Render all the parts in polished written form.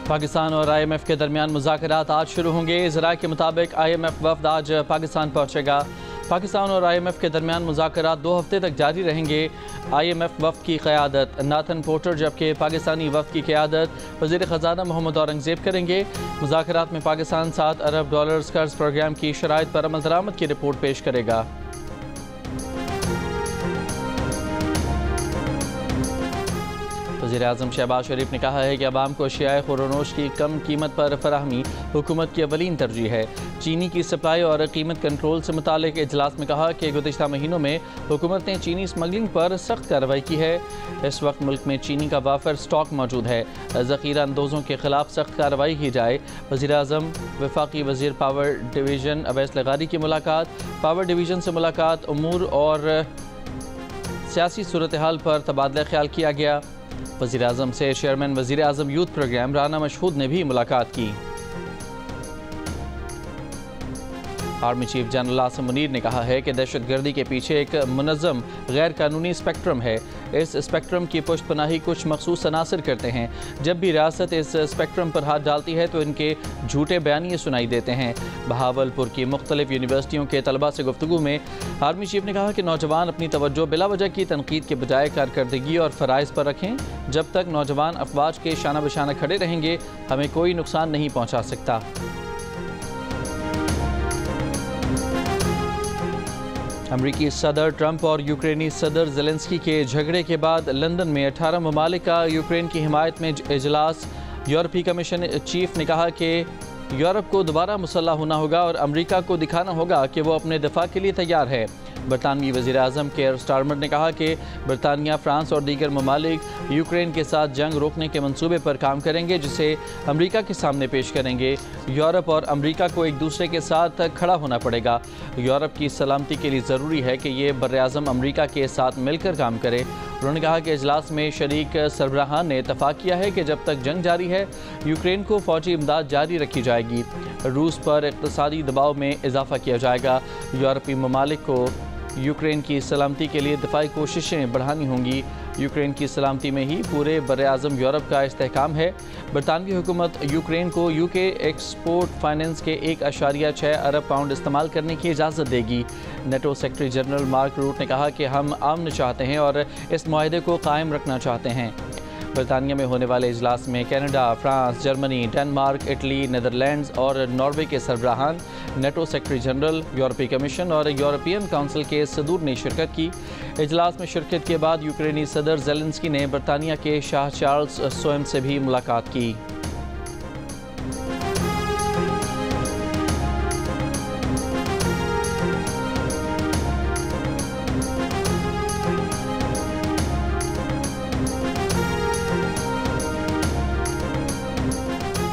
पाकिस्तान और IMF के दरमियान मुज़ाकरात आज शुरू होंगे। ज़राए के मुताबिक IMF वफ़द आज पाकिस्तान पहुँचेगा। पाकिस्तान और IMF के दरमियान मुज़ाकरात 2 हफ्ते तक जारी रहेंगे। IMF वफ़द की क़यादत नाथन पोर्टर जबकि पाकिस्तानी वफ़द की क़यादत वज़ीर ख़ज़ाना मोहम्मद औरंगज़ेब करेंगे। मुज़ाकरात में पाकिस्तान $7 अरब कर्ज़ प्रोग्राम की शराइत पर अमल दरामद की रिपोर्ट पेश करेगा। वज़ीर-ए-आज़म शहबाज शरीफ ने कहा है कि अवाम को अशियाए खुरोनोश की कम कीमत पर फराहमी हुकूमत की अवलीन तरजीह है। चीनी की सप्लाई और कीमत कंट्रोल से मुतालिक इजलास में कहा कि गुज़िश्ता महीनों में हुकूमत ने चीनी स्मगलिंग पर सख्त कार्रवाई की है। इस वक्त मुल्क में चीनी का वाफर स्टॉक मौजूद है। ज़ख़ीरा अंदोज़ों के खिलाफ सख्त कार्रवाई की जाए। वज़ीर-ए-आज़म वफाकी वज़ीर पावर डिवीज़न अवैस लगारी की मुलाकात। पावर डिवीज़न से मुलाकात उमूर और सियासी सूरत हाल पर तबादला ख्याल किया गया। वज़ीर-ए-आज़म से चेयरमैन वज़ीर-ए-आज़म यूथ प्रोग्राम राना मशहूद ने भी मुलाकात की। Army chief general Asim Munir ने कहा है कि दहशतगर्दी के पीछे एक मुनज़्ज़म गैर कानूनी स्पेक्ट्रम है। इस स्पेक्ट्रम की पुष्ट पनाही कुछ मखसूस अनासर करते हैं। जब भी रियासत इस स्पेक्ट्रम पर हाथ डालती है तो इनके झूठे बयानिए सुनाई देते हैं। बहावलपुर की मुख्तलिफ यूनिवर्सिटियों के तलबा से गुफ्तगू में आर्मी चीफ ने कहा कि नौजवान अपनी तवज्जो बिला वजह की तनकीद के बजाय कारकर्दगी और फ़राइज़ पर रखें। जब तक नौजवान अफवाज के शाना बशाना खड़े रहेंगे हमें कोई नुकसान नहीं पहुँचा सकता। अमरीकी सदर ट्रंप और यूक्रेनी सदर ज़ेलेंस्की के झगड़े के बाद लंदन में 18 ममालिक का यूक्रेन की हिमायत में इजलास। यूरोपीय कमीशन चीफ ने कहा कि यूरोप को दोबारा मुसल्लह होना होगा और अमरीका को दिखाना होगा कि वो अपने दिफा के लिए तैयार है। बरतानवी वज़ीर-ए-आज़म केयर स्टारमर ने कहा कि बरतानिया, फ्रांस और दीगर ममालिक यूक्रेन के साथ जंग रोकने के मंसूबे पर काम करेंगे जिसे अमरीका के सामने पेश करेंगे। यूरोप और अमरीका को एक दूसरे के साथ खड़ा होना पड़ेगा। यूरोप की सलामती के लिए ज़रूरी है कि ये बर्र-ए-आज़म अमरीका के साथ मिलकर काम करे। उन्होंने कहा कि इजलास में शरीक सरबराहान ने इत्तफाक किया है कि जब तक जंग जारी है यूक्रेन को फ़ौजी इमदाद जारी रखी जाएगी। रूस पर इक़्तिसादी दबाव में इजाफ़ा किया जाएगा। यूरोपीय ममालिक को यूक्रेन की सलामती के लिए दिफाई कोशिशें बढ़ानी होंगी। यूक्रेन की सलामती में ही पूरे बर्र-ए-आज़म यूरोप का इस्तेहकाम है। बरतानवी हुकूमत यूक्रेन को UK एक्सपोर्ट फाइनेंस के 1.6 अरब पाउंड इस्तेमाल करने की इजाज़त देगी। NATO secretary general Mark Rutte ने कहा कि हम अमन चाहते हैं और इस मुआहदे को कायम रखना चाहते हैं। बरतानिया में होने वाले इजलास में Canada, France, Germany, Denmark, Italy, Netherlands और नॉर्वे के सरबराहान, नेटो सेक्रेटरी जनरल, यूरोपीय कमीशन और यूरोपियन काउंसिल के सदूर ने शिरकत की। इजलास में शिरकत के बाद यूक्रेनी सदर ज़ेलेंस्की ने बरतानिया के शाह चार्ल्स स्वयं से भी मुलाकात की।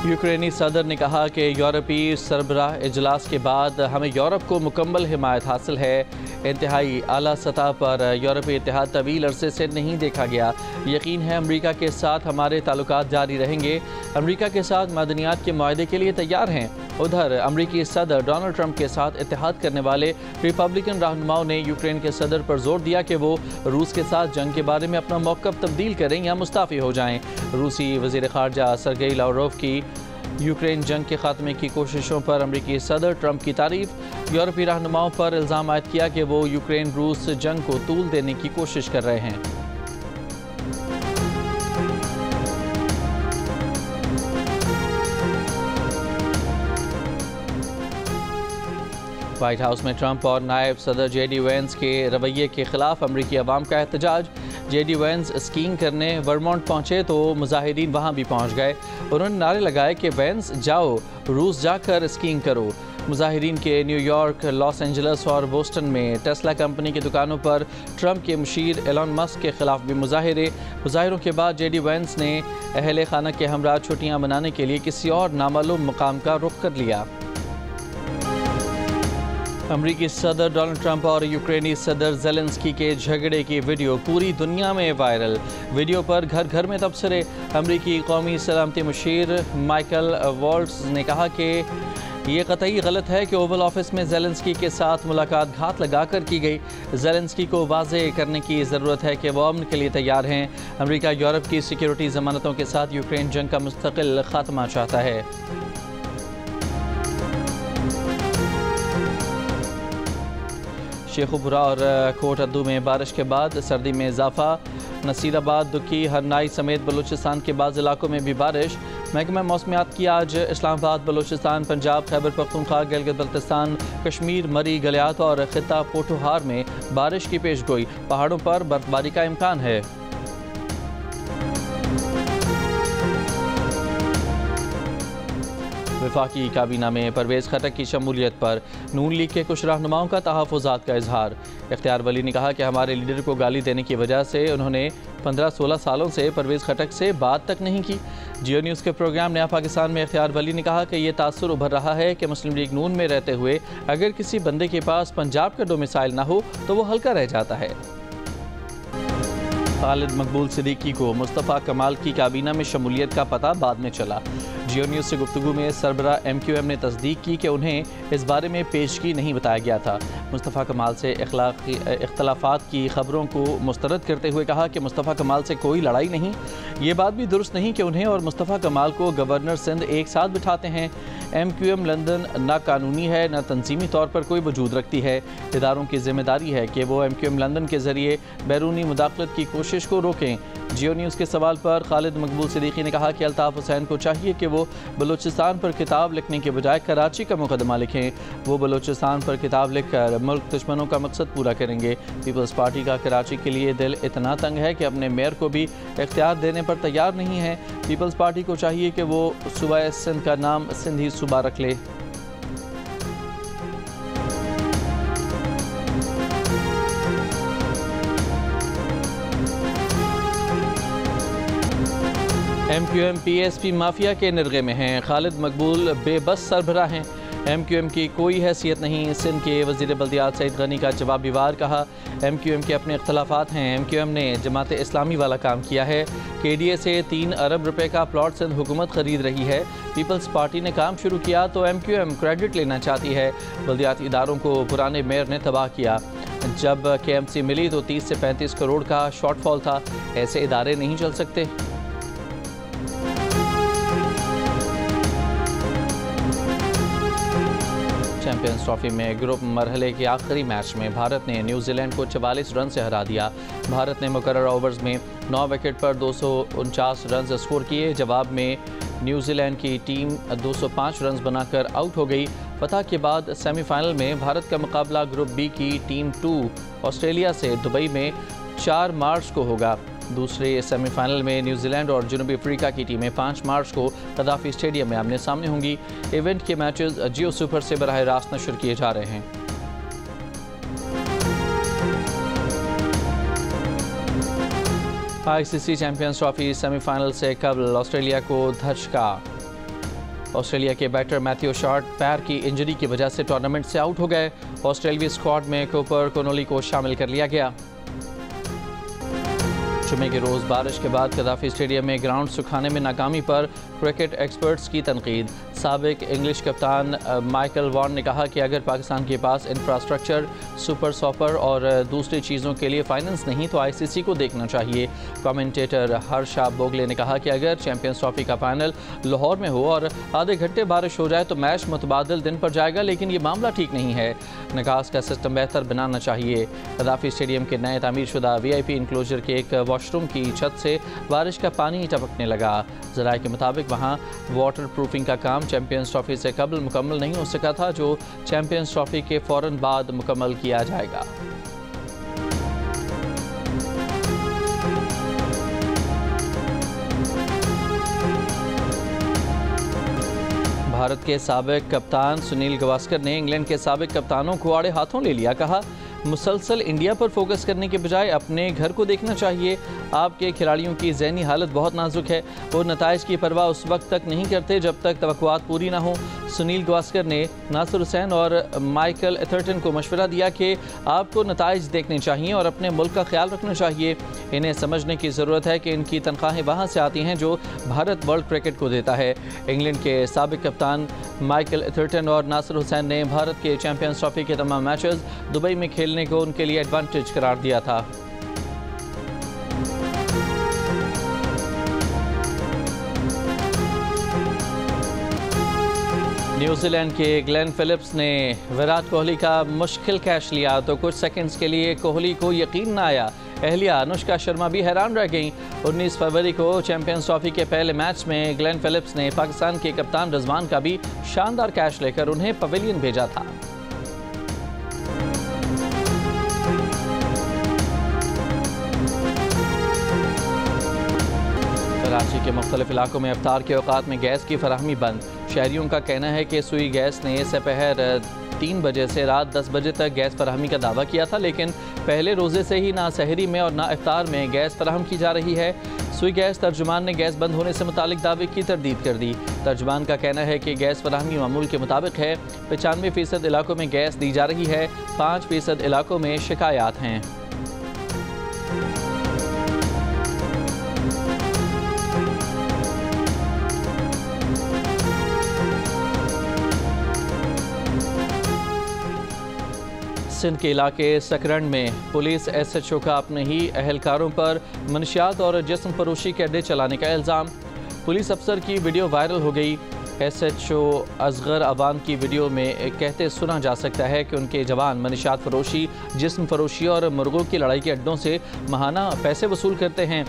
यूक्रेनी सदर ने कहा कि यूरोपीय सरबराह इजलास के बाद हमें यूरोप को मुकम्मल हिमायत हासिल है। इंतहाई आला सतह पर यूरोपीय इत्तेहाद तवील अरसे से नहीं देखा गया। यकीन है अमरीका के साथ हमारे ताल्लुकात जारी रहेंगे। अमरीका के साथ मदनियात के मुआहदे के लिए तैयार हैं। उधर अमरीकी सदर डोनाल्ड ट्रंप के साथ इत्तेहाद करने वाले रिपब्लिकन रहनुमाओं ने यूक्रेन के सदर पर जोर दिया कि वो रूस के साथ जंग के बारे में अपना मौक़िफ़ तब्दील करें या मुस्ताफ़ी हो जाएं। रूसी वज़ीर ख़ारजा सरगेई लावरोव की यूक्रेन जंग के खात्मे की कोशिशों पर अमरीकी सदर ट्रंप की तारीफ। यूरोपीय रहनुमाओं पर इल्ज़ाम आयद किया कि वो यूक्रेन रूस जंग को तूल देने की कोशिश कर रहे हैं। व्हाइट हाउस में ट्रंप और नायब सदर JD वेंस के रवैये के खिलाफ अमरीकी अवाम का एहतजाज। JD वेंस स्कीइंग करने वर्मोंट पहुंचे तो मुजाहिदीन वहां भी पहुंच गए। उन्होंने नारे लगाए कि वेंस जाओ, रूस जाकर स्कीइंग करो। मुजाहिदीन के न्यूयॉर्क, लॉस एंजल्स और बोस्टन में टेस्ला कंपनी की दुकानों पर ट्रंप के मुशीर एलन मस्क के खिलाफ भी मुजाहिरों के बाद JD वेंस ने अहले खाना के हमरा छुट्टियां मनाने के लिए किसी और नामालूम मुकाम का रुख कर लिया। अमरीकी सदर डोनाल्ड ट्रंप और यूक्रेनी सदर ज़ेलेंस्की के झगड़े की वीडियो पूरी दुनिया में वायरल। वीडियो पर घर घर में तबसरे। अमरीकी कौमी सलामती मुशीर माइकल वॉल्ट्स ने कहा कि ये कतई गलत है कि ओवल ऑफिस में ज़ेलेंस्की के साथ मुलाकात घात लगाकर की गई। ज़ेलेंस्की को वाज़ेह करने की ज़रूरत है कि वो अमन के लिए तैयार हैं। अमेरिका यूरोप की सिक्योरिटी ज़मानतों के साथ यूक्रेन जंग का मुस्तकिल खात्मा चाहता है। शेखुपुरा और कोट अद्दू में बारिश के बाद सर्दी में इजाफा। नसीराबाद, दुकी, हरनाई समेत बलूचिस्तान के बाज़ इलाकों में भी बारिश। महकमा मौसमियात की आज इस्लामाबाद, बलूचिस्तान, पंजाब, खैबर पख्तूनख्वा, गिलगित बल्तिस्तान, कश्मीर, मरी, गलियात और खित्ता पोठोहार में बारिश की पेशगोई। पहाड़ों पर बर्फबारी का इम्कान है। वफाकी काबीना में परवेज़ खटक की शमूलियत पर नून लीग के कुछ रहनुमाओं का तहफ़्फ़ुज़ात का इजहार। इख्तियार वली ने कहा कि हमारे लीडर को गाली देने की वजह से उन्होंने 15-16 सालों से परवेज़ खटक से बात तक नहीं की। जियो न्यूज़ के प्रोग्राम नया पाकिस्तान में इख्तियार वली ने कहा कि यह तासुर उभर रहा है कि मुस्लिम लीग नून में रहते हुए अगर किसी बंदे के पास पंजाब का डोमिसाइल ना हो तो वो हल्का रह जाता है। खालिद मकबूल सिद्दीकी को मुस्तफ़ा कमाल की काबीना में शमूलियत का पता बाद में चला। जियो न्यूज़ से गुफ्तगू में सरबरा MQM ने तस्दीक की कि उन्हें इस बारे में पेशगी नहीं बताया गया था। मुस्तफ़ा कमाल से इख्तलाफात की खबरों को मुस्तरद करते हुए कहा कि मुस्तफ़ा कमाल से कोई लड़ाई नहीं। ये बात भी दुरुस्त नहीं कि उन्हें और मुस्तफ़ा कमाल को गवर्नर सिंध एक साथ बिठाते हैं। MQM लंदन ना कानूनी है न तंजीमी तौर पर कोई वजूद रखती है। इदारों की जिम्मेदारी है कि वो MQM लंदन के ज़रिए बैरूनी मुदाखलत की कोशिश को रोकें। जियो न्यूज़ के सवाल पर खालिद मकबूल सिद्दीकी ने कहा कि अल्ताफ़ हुसैन को चाहिए कि वो बलूचिस्तान पर किताब लिखने के बजाय कराची का मुकदमा लिखें। वो बलूचिस्तान पर किताब लिखकर मुल्क दुश्मनों का मकसद पूरा करेंगे। पीपल्स पार्टी का कराची के लिए दिल इतना तंग है कि अपने मेयर को भी इख्तियार देने पर तैयार नहीं है। पीपल्स पार्टी को चाहिए कि वो सूबा सिंध का नाम सिंधी सूबा रख ले। MQM PSP माफिया के निर्गे में हैं। खालिद मकबूल बेबस सरबराह हैं। MQM की कोई हैसियत नहीं। सिंध के वज़ीर बल्दियात सईद गनी का जवाबी वार कहा। MQM के अपने इख्तलाफात हैं। MQM ने जमात इस्लामी वाला काम किया है। KDA से 3 अरब रुपए का प्लॉट सिंध हुकूमत खरीद रही है। पीपल्स पार्टी ने काम शुरू किया तो MQM क्रेडिट लेना चाहती है। बल्दियाती इदारों को पुराने मेयर ने तबाह किया। जब KMC मिली तो 30 से 35 करोड़ का शॉर्टफॉल था। ऐसे इदारे नहीं चल सकते। चैंपियंस ट्रॉफी में ग्रुप मरहले के आखिरी मैच में भारत ने न्यूजीलैंड को 44 रन से हरा दिया। भारत ने मुकर्रर ओवर्स में 9 विकेट पर 249 रन स्कोर किए। जवाब में न्यूजीलैंड की टीम 205 रन बनाकर आउट हो गई। फतह के बाद सेमीफाइनल में भारत का मुकाबला ग्रुप बी की टीम 2 ऑस्ट्रेलिया से दुबई में 4 मार्च को होगा। दूसरे सेमीफाइनल में न्यूजीलैंड और जनूबी अफ्रीका की टीमें 5 मार्च को कदाफी स्टेडियम में आमने सामने होंगी। इवेंट के मैचेस जियो सुपर से बराह रास्त नशर किए जा रहे हैं। ICC चैंपियंस ट्रॉफी सेमीफाइनल से कबल ऑस्ट्रेलिया को धचका। ऑस्ट्रेलिया के बैटर मैथ्यू शॉर्ट पैर की इंजरी की वजह से टूर्नामेंट से आउट हो गए। ऑस्ट्रेलियाई स्क्वाड में कूपर कोनोली को शामिल कर लिया गया। जुमे के रोज़ बारिश के बाद कदाफी स्टेडियम में ग्राउंड सुखाने में नाकामी पर क्रिकेट एक्सपर्ट्स की तनकीद। साबिक इंग्लिश कप्तान माइकल वॉन ने कहा कि अगर पाकिस्तान के पास इंफ्रास्ट्रक्चर, सुपर सॉपर और दूसरी चीज़ों के लिए फाइनेंस नहीं तो ICC को देखना चाहिए। कमेंटेटर हर्षा बोगले ने कहा कि अगर चैंपियंस ट्रॉफी का फाइनल लाहौर में हो और आधे घंटे बारिश हो जाए तो मैच मुतबादिल दिन पर जाएगा, लेकिन ये मामला ठीक नहीं है। निकास का सिस्टम बेहतर बनाना चाहिए। कदाफी स्टेडियम के नए तामीर शुदा VIP इंक्लोजर के एक वॉशरूम की छत से बारिश का पानी टपकने लगा। ज़राए के मुताबिक वहाँ वाटर प्रूफिंग का काम चैंपियंस ट्रॉफी से कबल मुकम्मल नहीं हो सका था, जो चैंपियंस ट्रॉफी के फ़ौरन बाद मुकम्मल किया जाएगा। भारत के साबिक कप्तान सुनील गावस्कर ने इंग्लैंड के साबिक कप्तानों को आड़े हाथों ले लिया। कहा, मुसलसल इंडिया पर फोकस करने के बजाय अपने घर को देखना चाहिए। आपके खिलाड़ियों की ज़हनी हालत बहुत नाजुक है, वो नताइज की परवाह उस वक्त तक नहीं करते जब तक तवक्कुआत पूरी ना हो। सुनील गावस्कर ने नासिर हुसैन और माइकल एथरटन को मशवरा दिया कि आपको नताइज देखने चाहिए और अपने मुल्क का ख्याल रखना चाहिए। इन्हें समझने की ज़रूरत है कि इनकी तनख्वाहें वहाँ से आती हैं जो भारत वर्ल्ड क्रिकेट को देता है। इंग्लैंड के साबिक कप्तान माइकल एथरटन और नासिर हुसैन ने भारत के चैंपियंस ट्रॉफी के तमाम मैचेस दुबई में खेलने को उनके लिए एडवांटेज करार दिया था। न्यूजीलैंड के ग्लेन फिलिप्स ने विराट कोहली का मुश्किल कैच लिया तो कुछ सेकंड्स के लिए कोहली को यकीन न आया। एहलिया अनुष्का शर्मा भी हैरान रह गईं। 19 फरवरी को चैंपियंस ट्रॉफी के पहले मैच में ग्लेन फिलिप्स ने पाकिस्तान के कप्तान रिजवान का भी शानदार कैच लेकर उन्हें पवेलियन भेजा था। कराची के मुख्तलिफ इलाकों में इफ्तार के औकात में गैस की फराहमी बंद। शहरियों का कहना है कि सुई गैस ने सपहर 3 बजे से रात 10 बजे तक गैस फराहमी का दावा किया था, लेकिन पहले रोज़े से ही ना सहरी में और ना इफ्तार में गैस फराहम की जा रही है। सुई गैस तर्जुमान ने गैस बंद होने से मुतालिक दावे की तरदीद कर दी। तर्जुमान का कहना है कि गैस फराहमी मामूल के मुताबिक है। 95% इलाकों में गैस दी जा रही है, 5% इलाकों में शिकायत हैं। सिंध के इलाके सकरंड में पुलिस SHO का अपने ही अहलकारों पर मनशियात और जिस्म फरोशी के अड्डे चलाने का इल्ज़ाम। पुलिस अफसर की वीडियो वायरल हो गई। SHO असगर अवान की वीडियो में कहते सुना जा सकता है कि उनके जवान मनशियात फरोशी, जिस्म फरोशी और मुर्गों की लड़ाई के अड्डों से माहाना पैसे वसूल करते हैं।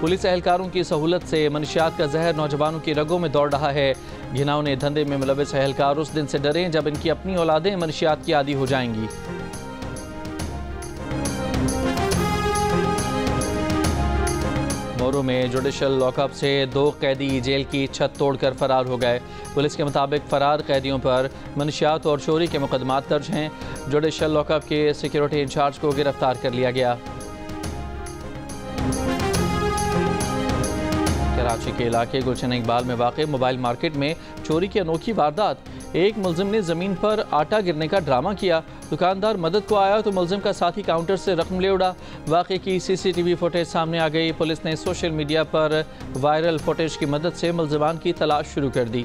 पुलिस एहलकारों की सहूलत से मनशियात का जहर नौजवानों की रगों में दौड़ रहा है। घिनौने धंधे में मुलविस एहलकार उस दिन से डरें जब इनकी अपनी औलादें मनशियात की आदी हो जाएंगी। मोरू में जुडिशल लॉकअप से 2 कैदी जेल की छत तोड़कर फरार हो गए। पुलिस के मुताबिक फरार कैदियों पर मनशियात और चोरी के मुकदमात दर्ज हैं। जुडिशल लॉकअप के सिक्योरिटी इंचार्ज को गिरफ्तार कर लिया गया। कराची के इलाके गुलशन इकबाल में वाक़ मोबाइल मार्केट में चोरी की अनोखी वारदात। एक मुलजिम ने ज़मीन पर आटा गिरने का ड्रामा किया। दुकानदार मदद को आया तो मुलजिम का साथी काउंटर से रकम ले उड़ा। वाक़े की CCTV फुटेज सामने आ गई। पुलिस ने सोशल मीडिया पर वायरल फुटेज की मदद से मुलजिमान की तलाश शुरू कर दी।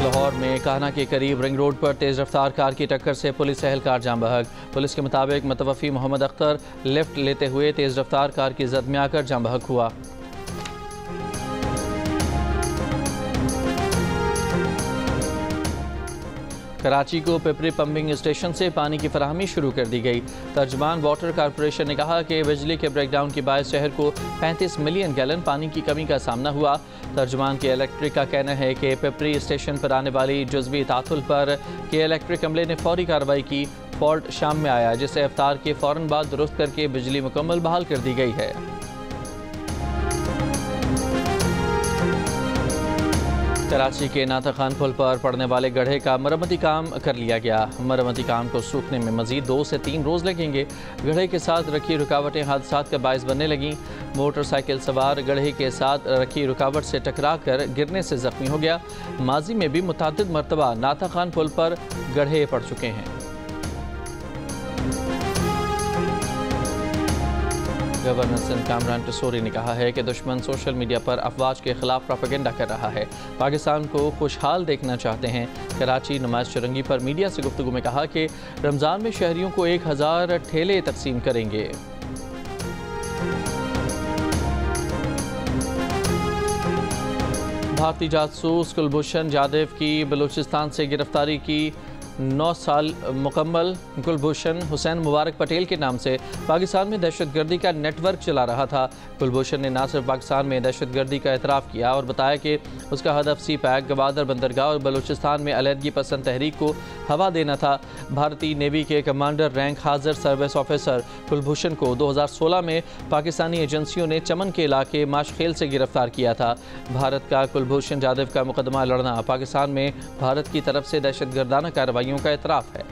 लाहौर में काहना के करीब रिंग रोड पर तेज़ रफ्तार कार की टक्कर से पुलिस एहलकार जाम बहक। पुलिस के मुताबिक मुतवफ़ी मोहम्मद अख्तर लिफ्ट लेते हुए तेज़ रफ्तार कार की जद में आकर जाम बहक हुआ। कराची को पिपरी पंपिंग स्टेशन से पानी की फराहमी शुरू कर दी गई। तर्जुमान वाटर कॉरपोरेशन ने कहा कि बिजली के ब्रेकडाउन की बायस शहर को 35 मिलियन गैलन पानी की कमी का सामना हुआ। तर्जुमान के इलेक्ट्रिक का कहना है कि पिपरी स्टेशन पर आने वाली जुज़वी तातुल पर के इलेक्ट्रिक अमले ने फौरी कार्रवाई की। फॉल्ट शाम में आया जिसे इफ्तार के फ़ौरन बाद दुरुस्त करके बिजली मुकम्मल बहाल कर दी गई है। कराची के नाता खान पुल पर पड़ने वाले गड्ढे का मरम्मती काम कर लिया गया। मरम्मती काम को सूखने में मजीद 2 से 3 रोज़ लगेंगे। गड्ढे के साथ रखी रुकावटें हादसात का बायस बनने लगीं। मोटरसाइकिल सवार गड्ढे के साथ रखी रुकावट से टकरा कर गिरने से ज़ख्मी हो गया। माजी में भी मुतअद्दिद मरतबा नाता खान पुल पर गड्ढे पड़ चुके हैं। गवर्नर सिंध कामरान टसूरी ने कहा है कि दुश्मन सोशल मीडिया पर अफवाज के खिलाफ प्रोपेगेंडा कर रहा है। पाकिस्तान को खुशहाल देखना चाहते हैं। कराची नमाज चुरंगी पर मीडिया से गुफ्तगू में कहा कि रमज़ान में शहरियों को 1000 ठेले तकसीम करेंगे। भारतीय जासूस कुलभूषण जाधव की बलूचिस्तान से गिरफ्तारी की 9 साल मुकम्मल कुलभूषण हुसैन मुबारक पटेल के नाम से पाकिस्तान में दहशतगर्दी का नेटवर्क चला रहा था। कुलभूषण ने न सिर्फ पाकिस्तान में दहशतगर्दी का एतराफ़ किया और बताया कि उसका हदफ सी पैक, गवादर बंदरगाह और बलूचिस्तान में अलहदगी पसंद तहरीक को हवा देना था। भारतीय नेवी के कमांडर रैंक हाज़र सर्विस ऑफिसर कुलभूषण को 2016 में पाकिस्तानी एजेंसियों ने चमन के इलाके माशखेल से गिरफ्तार किया था। भारत का कुलभूषण जाधव का मुकदमा लड़ना पाकिस्तान में भारत की तरफ से दहशतगर्दाना कार्रवाइयों का एतराफ़ है।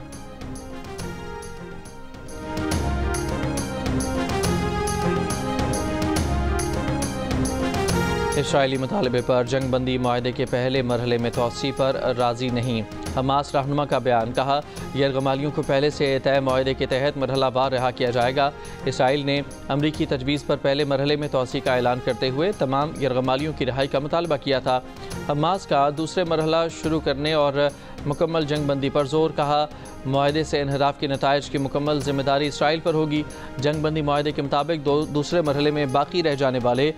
इसराइली मुतालबे पर जंगबंदी मुआहदे के पहले मरहले में तोसी पर राज़ी नहीं। हमास रहनुमा का बयान, कहा यरगमालियों को पहले से तय मुआहदे के तहत मरहलावार रिहा किया जाएगा। इसराइल ने अमरीकी तजवीज़ पर पहले मरहले में तोसी का ऐलान करते हुए तमाम यरगमालियों की रिहाई का मुतालबा किया था। हमास का दूसरे मरहला शुरू करने और मुकम्मल जंगबंदी पर जोर, कहा मुआहदे से इन्हराफ के नताइज की मुकम्मल जिम्मेदारी इसराइल पर होगी। जंगबंदी मुआहदे के मुताबिक दूसरे मरहले में बाकी रह जाने वाले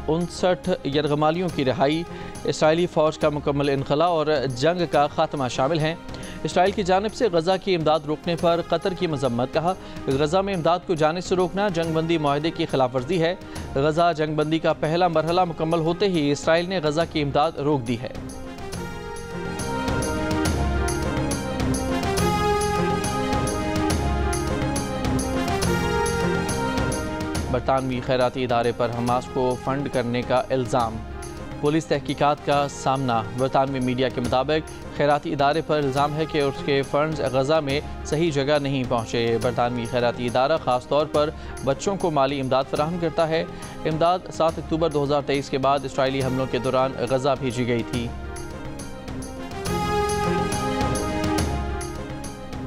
59 यरगमालियों की रिहाई, इसराइली फ़ौज का मुकम्मल इनखला और जंग का खात्मा शामिल हैं। इसराइल की जानिब से गज़ा की इमदाद रोकने पर कतर की मजम्मत, कहा गज़ा में इमदाद को जाने से रोकना जंगबंदी मुआहदे की खिलाफ वर्जी है। गज़ा जंगबंदी का पहला मरहला मुकम्मल होते ही इसराइल ने गज़ा की इमदाद रोक दी है। बरतानवी खैराती इदारे पर हमास को फंड करने का इल्ज़ाम, पुलिस तहकीकात का सामना। बरतानवी मीडिया के मुताबिक खैराती इदारे पर इल्ज़ाम है कि उसके फ़ंड्स गज़ा में सही जगह नहीं पहुँचे। बरतानवी खैराती इदारा ख़ास तौर पर बच्चों को माली इमदाद फराहम करता है। इमदाद 7 अक्टूबर 2023 के बाद इसराइली हमलों के दौरान गज़ा भेजी गई थी।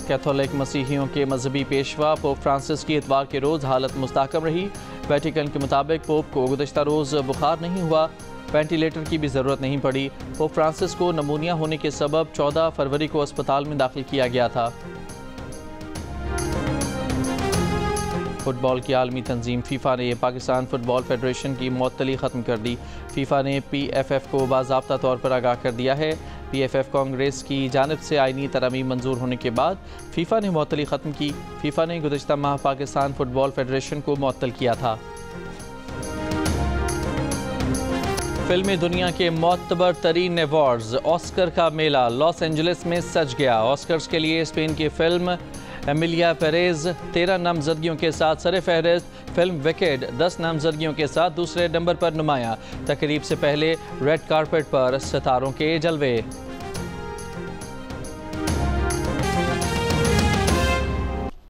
कैथोलिक मसीहियों के मजहबी पेशवा पोप फ्रांसिस की इतवार के रोज़ हालत मुस्तहकम रही। वेटिकन के मुताबिक पोप को गुज़श्ता रोज़ बुखार नहीं हुआ, वेंटिलेटर की भी ज़रूरत नहीं पड़ी। पोप फ्रांसिस को नमूनिया होने के सबब 14 फरवरी को अस्पताल में दाखिल किया गया था। फुटबॉल की आलमी तंजीम फीफा ने पाकिस्तान फुटबॉल फेडरेशन की मुअत्तली ख़त्म कर दी। फीफा ने PFF को बाज़ाब्ता तौर पर आगाह कर दिया है। PFF कांग्रेस की जानिब से आइनी तरमीम मंजूर होने के बाद फीफा ने मुअत्तली ख़त्म की। फीफा ने गुज़श्ता माह पाकिस्तान फुटबॉल फेडरेशन को मुअत्तल किया था। फिल्मी दुनिया के मोतबर तरीन अवार्ड्स, ऑस्कर का मेला लॉस एंजलिस में सज गया। ऑस्कर्स के लिए स्पेन की फिल्म एमिलिया पेरेज 13 नामजदगियों के साथ सरफहरिस्त, फिल्म विकेड 10 नामजदगियों के साथ दूसरे नंबर पर नुमाया। तकरीब से पहले रेड कारपेट पर सितारों के जलवे।